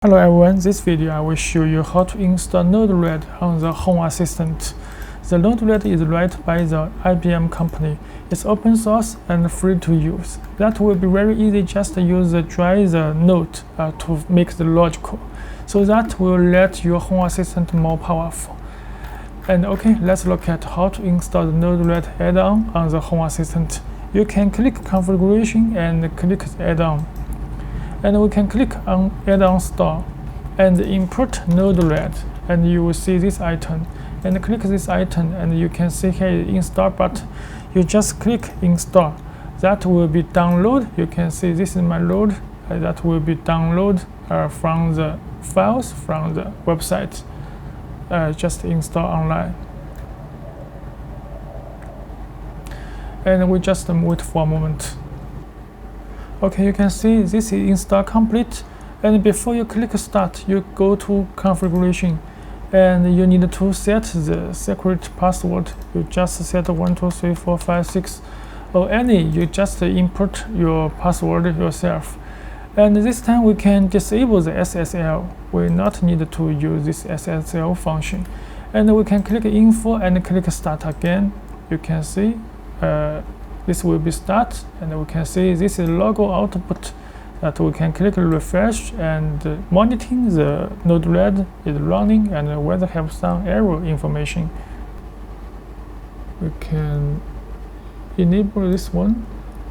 Hello everyone, this video I will show you how to install Node-RED on the Home Assistant. The Node-RED is written by the IBM company. It's open source and free to use. That will be very easy, just use the drive the node to make the logical. So that will let your Home Assistant more powerful. And okay, let's look at how to install the Node-RED add-on on the Home Assistant. You can click configuration and click the add-on. And we can click on add-on store and import Node-RED, and you will see this item. And click this item, and you can see here install button. You just click install. That will be download. You can see this is my load. That will be download from the files from the website. Just install online. And we just wait for a moment. Okay, you can see this is install complete, and before you click start, you go to configuration, and you need to set the secret password. You just set 1 2 3 4 5 6 or any. You just input your password yourself, and this time we can disable the SSL. We not need to use this SSL function, and we can click info and click start again. You can see this will be start, and we can see this is logo output that we can click refresh and monitoring the Node-RED is running and whether have some error information. We can enable this one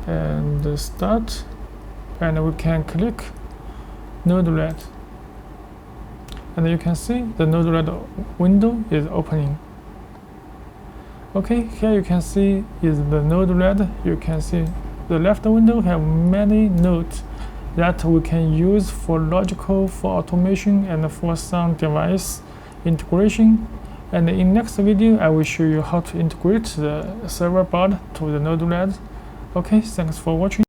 and start, and we can click Node-RED, and you can see the Node-RED window is opening. Okay, here you can see is the Node-RED. You can see the left window have many nodes that we can use for logical, for automation, and for some device integration. And in next video, I will show you how to integrate the server board to the Node-RED. Okay, thanks for watching.